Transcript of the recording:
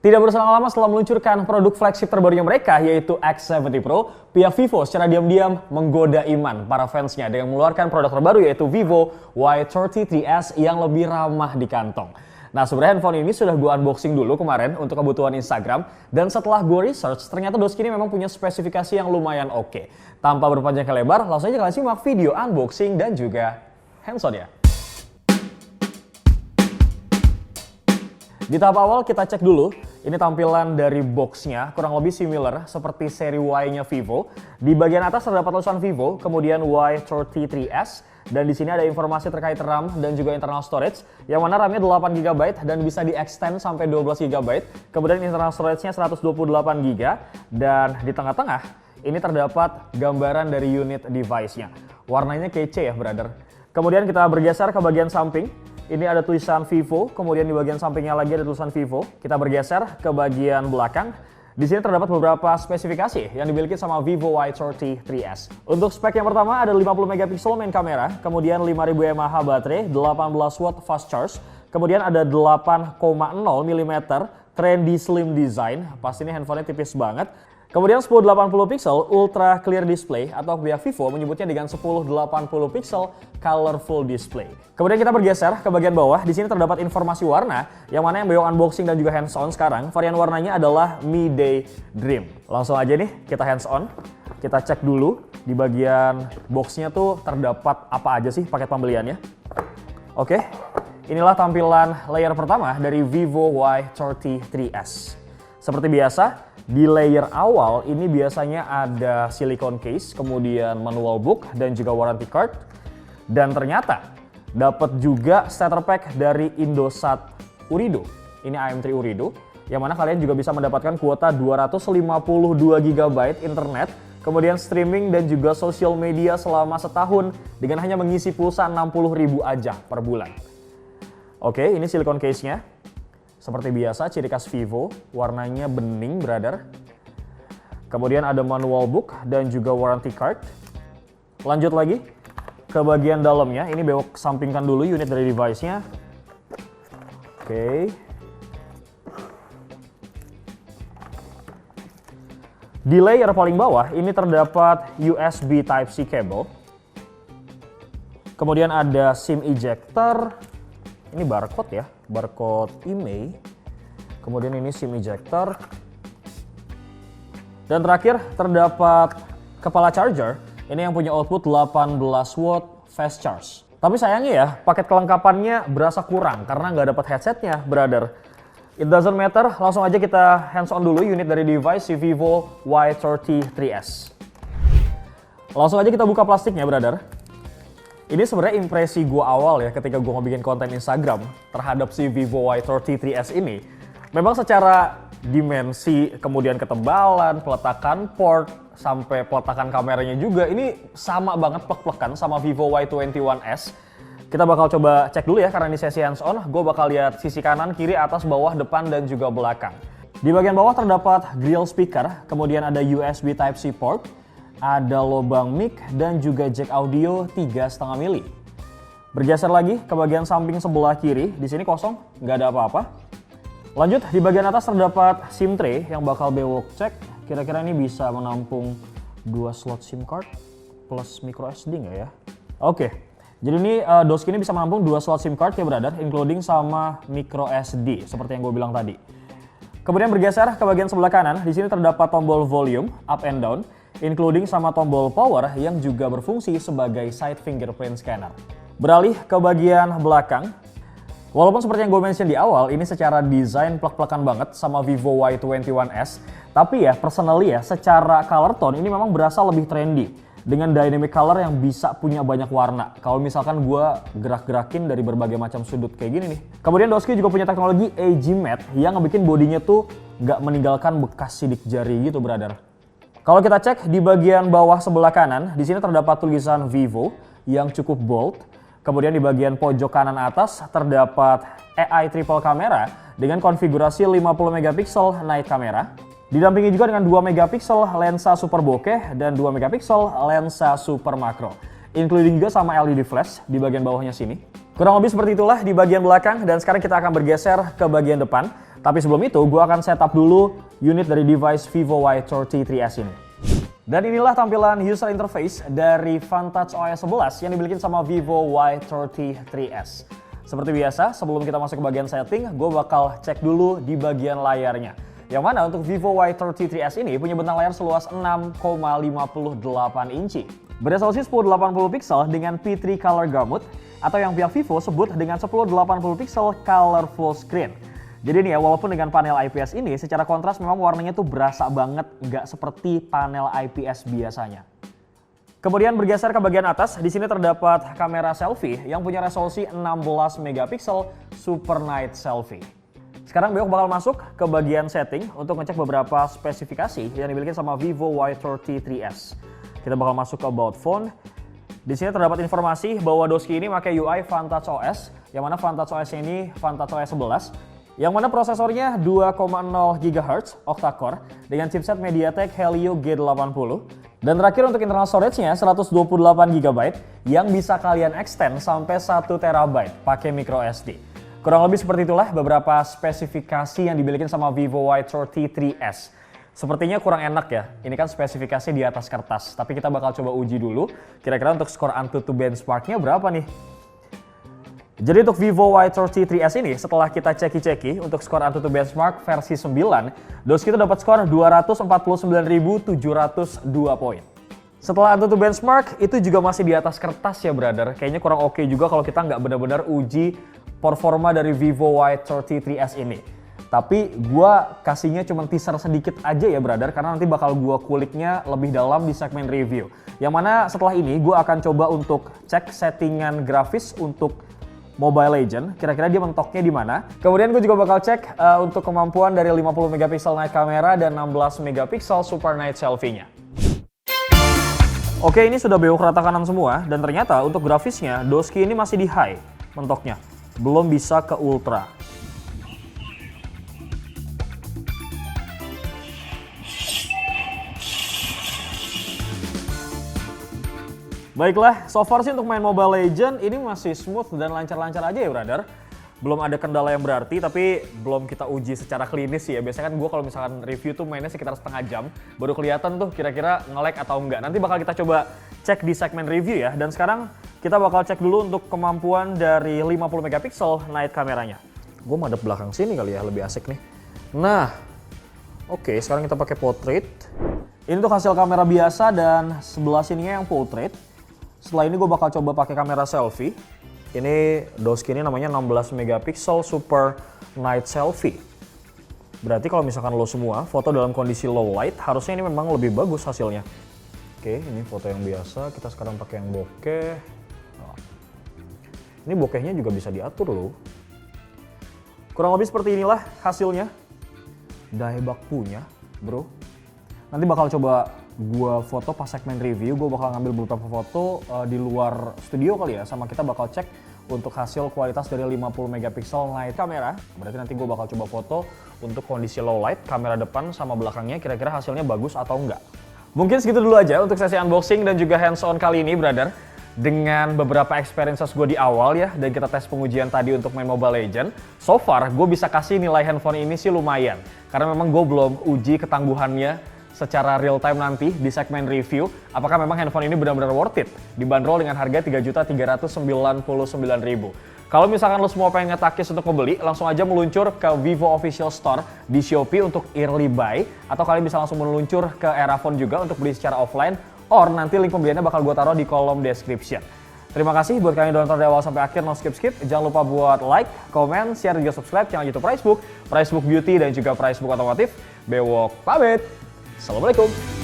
Tidak berselang lama setelah meluncurkan produk flagship terbarunya mereka yaitu X70 Pro, pihak Vivo secara diam-diam menggoda iman para fansnya dengan mengeluarkan produk terbaru yaitu Vivo Y30 3S yang lebih ramah di kantong. Nah, sebenarnya handphone ini sudah gue unboxing dulu kemarin untuk kebutuhan Instagram, dan setelah gue research ternyata Doski ini memang punya spesifikasi yang lumayan oke. Tanpa berpanjang lebar, langsung aja kalian simak video unboxing dan juga hands-on ya. Di tahap awal kita cek dulu, ini tampilan dari boxnya kurang lebih similar seperti seri Y-nya Vivo. Di bagian atas terdapat tulisan Vivo, kemudian Y30 3S, dan di sini ada informasi terkait RAM dan juga internal storage, yang mana RAM-nya 8GB dan bisa di-extend sampai 12GB. Kemudian internal storage-nya 128GB, dan di tengah-tengah ini terdapat gambaran dari unit device-nya. Warnanya kece ya, brother. Kemudian kita bergeser ke bagian samping. Ini ada tulisan Vivo, kemudian di bagian sampingnya lagi ada tulisan Vivo. Kita bergeser ke bagian belakang. Di sini terdapat beberapa spesifikasi yang dimiliki sama Vivo Y30 3S. Untuk spek yang pertama ada 50MP main kamera, kemudian 5000 mAh baterai, 18 watt fast charge, kemudian ada 8,0mm trendy slim design. Pasti ini handphonenya tipis banget. Kemudian 1080 pixel ultra clear display, atau pihak Vivo menyebutnya dengan 1080 pixel colorful display. Kemudian kita bergeser ke bagian bawah. Di sini terdapat informasi warna, yang mana yang beliau unboxing dan juga hands on sekarang. Varian warnanya adalah Mi Day Dream. Langsung aja nih kita hands on. Kita cek dulu di bagian boxnya tuh terdapat apa aja sih paket pembeliannya. Oke, inilah tampilan layer pertama dari Vivo Y30 3S. Seperti biasa, di layer awal ini biasanya ada silicone case, kemudian manual book dan juga warranty card. Dan ternyata dapat juga starter pack dari Indosat Urido. Ini AM3 Urido, yang mana kalian juga bisa mendapatkan kuota 252GB internet, kemudian streaming dan juga social media selama setahun dengan hanya mengisi pulsa 60.000 aja per bulan. Oke, ini silicone case-nya. Seperti biasa, ciri khas Vivo, warnanya bening, brother. Kemudian ada manual book dan juga warranty card. Lanjut lagi ke bagian dalamnya, ini bewok sampingkan dulu unit dari device-nya. Oke. Di layer paling bawah, ini terdapat USB Type-C cable. Kemudian ada SIM ejector. Ini barcode ya, barcode IMEI. Kemudian ini SIM ejector. Dan terakhir terdapat kepala charger. Ini yang punya output 18 watt fast charge. Tapi sayangnya ya, paket kelengkapannya berasa kurang karena nggak dapat headsetnya, brother. It doesn't matter, langsung aja kita hands on dulu unit dari device si Vivo Y30 3S. Langsung aja kita buka plastiknya, brother. Ini sebenarnya impresi gue awal ya ketika gue ngebikin konten Instagram terhadap si Vivo Y30 3S ini. Memang secara dimensi, kemudian ketebalan, peletakan port, sampai peletakan kameranya juga ini sama banget plek-plekan sama Vivo Y21s. Kita bakal coba cek dulu ya karena ini sesi hands on. Gue bakal lihat sisi kanan, kiri, atas, bawah, depan, dan juga belakang. Di bagian bawah terdapat grill speaker, kemudian ada USB Type-C port, ada lubang mic dan juga jack audio 3,5 mili. Bergeser lagi ke bagian samping sebelah kiri, di sini kosong, nggak ada apa-apa. Lanjut, di bagian atas terdapat SIM tray yang bakal bewok cek. Kira-kira ini bisa menampung 2 slot SIM card plus micro SD nggak ya? Oke, jadi ini Doski ini bisa menampung 2 slot SIM card ya, brother, including sama micro SD seperti yang gue bilang tadi. Kemudian bergeser ke bagian sebelah kanan, di sini terdapat tombol volume up and down, including sama tombol power yang juga berfungsi sebagai side fingerprint scanner. Beralih ke bagian belakang, walaupun seperti yang gue mention di awal, ini secara desain plek-plekan banget sama Vivo Y21s, tapi ya personally ya, secara color tone ini memang berasa lebih trendy dengan dynamic color yang bisa punya banyak warna. Kalau misalkan gue gerak-gerakin dari berbagai macam sudut kayak gini nih. Kemudian Doski juga punya teknologi AG Matte yang ngebikin bodinya tuh nggak meninggalkan bekas sidik jari gitu, brother. Kalau kita cek di bagian bawah sebelah kanan, di sini terdapat tulisan Vivo yang cukup bold. Kemudian di bagian pojok kanan atas terdapat AI triple kamera dengan konfigurasi 50MP night camera. Didampingi juga dengan 2MP lensa super bokeh dan 2MP lensa super makro. Including juga sama LED flash di bagian bawahnya sini. Kurang lebih seperti itulah di bagian belakang, dan sekarang kita akan bergeser ke bagian depan. Tapi sebelum itu, gue akan setup dulu unit dari device Vivo Y30 3S ini. Dan inilah tampilan user interface dari Vantage OS 11 yang dimiliki sama Vivo Y30 3S. Seperti biasa, sebelum kita masuk ke bagian setting, gue bakal cek dulu di bagian layarnya. Yang mana untuk Vivo Y30 3S ini punya bentang layar seluas 6,58 inci. Beresolusi 1080 pixel dengan P3 Color Gamut, atau yang pihak Vivo sebut dengan 1080 pixel color full screen. Jadi nih ya, walaupun dengan panel IPS ini, secara kontras memang warnanya tuh berasa banget, nggak seperti panel IPS biasanya. Kemudian bergeser ke bagian atas, di sini terdapat kamera selfie yang punya resolusi 16 megapiksel Super Night Selfie. Sekarang Beok bakal masuk ke bagian setting untuk ngecek beberapa spesifikasi yang dimiliki sama Vivo Y30 3S. Kita bakal masuk ke About Phone. Di sini terdapat informasi bahwa Doski ini pakai UI Vantage OS, yang mana Vantage OS ini Vantage OS 11. Yang mana prosesornya 2,0 GHz octa-core dengan chipset MediaTek Helio G80. Dan terakhir untuk internal storage-nya 128 GB yang bisa kalian extend sampai 1 TB pakai microSD. Kurang lebih seperti itulah beberapa spesifikasi yang dimiliki sama Vivo Y30 3S. Sepertinya kurang enak ya, ini kan spesifikasi di atas kertas. Tapi kita bakal coba uji dulu, kira-kira untuk skor AnTuTu benchmark-nya berapa nih? Jadi untuk Vivo Y30 3S ini, setelah kita ceki-ceki untuk skor AnTuTu benchmark versi 9, Doski itu dapat skor 249.702 poin. Setelah AnTuTu benchmark, itu juga masih di atas kertas ya brother. Kayaknya kurang oke juga kalau kita nggak benar-benar uji performa dari Vivo Y30 3S ini. Tapi gua kasihnya cuma teaser sedikit aja ya brother, karena nanti bakal gua kuliknya lebih dalam di segmen review. Yang mana setelah ini gua akan coba untuk cek settingan grafis untuk Mobile Legends, kira-kira dia mentoknya di mana. Kemudian gue juga bakal cek untuk kemampuan dari 50 megapiksel night camera dan 16 megapiksel super night selfie-nya. Oke, ini sudah belok rata kanan semua, dan ternyata untuk grafisnya Doski ini masih di high mentoknya, belum bisa ke ultra. Baiklah, so far sih untuk main Mobile Legends ini masih smooth dan lancar-lancar aja ya brother. Belum ada kendala yang berarti, tapi belum kita uji secara klinis sih ya. Biasanya kan gue kalau misalkan review tuh mainnya sekitar setengah jam, baru kelihatan tuh kira-kira nge-lag atau enggak. Nanti bakal kita coba cek di segmen review ya. Dan sekarang kita bakal cek dulu untuk kemampuan dari 50 megapiksel night kameranya. Gue madep belakang sini kali ya, lebih asik nih. Nah, oke, sekarang kita pakai portrait. Ini tuh hasil kamera biasa dan sebelah sininya yang portrait. Setelah ini gue bakal coba pakai kamera selfie. Ini Doski ini namanya 16 megapiksel Super Night Selfie. Berarti kalau misalkan lo semua foto dalam kondisi low light, harusnya ini memang lebih bagus hasilnya. Oke, ini foto yang biasa. Kita sekarang pakai yang bokeh. Ini bokehnya juga bisa diatur loh. Kurang lebih seperti inilah hasilnya. Daebak punya, bro. Nanti bakal coba gue foto pas segmen review, gue bakal ngambil beberapa foto di luar studio kali ya, sama kita bakal cek untuk hasil kualitas dari 50 megapiksel night kamera. Berarti nanti gue bakal coba foto untuk kondisi low light, kamera depan sama belakangnya, kira-kira hasilnya bagus atau enggak. Mungkin segitu dulu aja untuk sesi unboxing dan juga hands on kali ini brother. Dengan beberapa experiences gue di awal ya, dan kita tes pengujian tadi untuk main Mobile Legends, so far gue bisa kasih nilai handphone ini sih lumayan. Karena memang gue belum uji ketangguhannya secara real time nanti di segmen review, apakah memang handphone ini benar-benar worth it dibanderol dengan harga Rp3.399.000. Kalau misalkan lo semua pengen ngetakis untuk membeli, langsung aja meluncur ke Vivo Official Store di Shopee untuk early buy, atau kalian bisa langsung meluncur ke Erafone juga untuk beli secara offline, or nanti link pembeliannya bakal gue taruh di kolom description. Terima kasih buat kalian yang nonton dari awal sampai akhir, no skip-skip. Jangan lupa buat like, comment, share, dan juga subscribe channel YouTube Pricebook, Pricebook Beauty, dan juga Pricebook Otomotif. Bewok pamit. Assalamualaikum.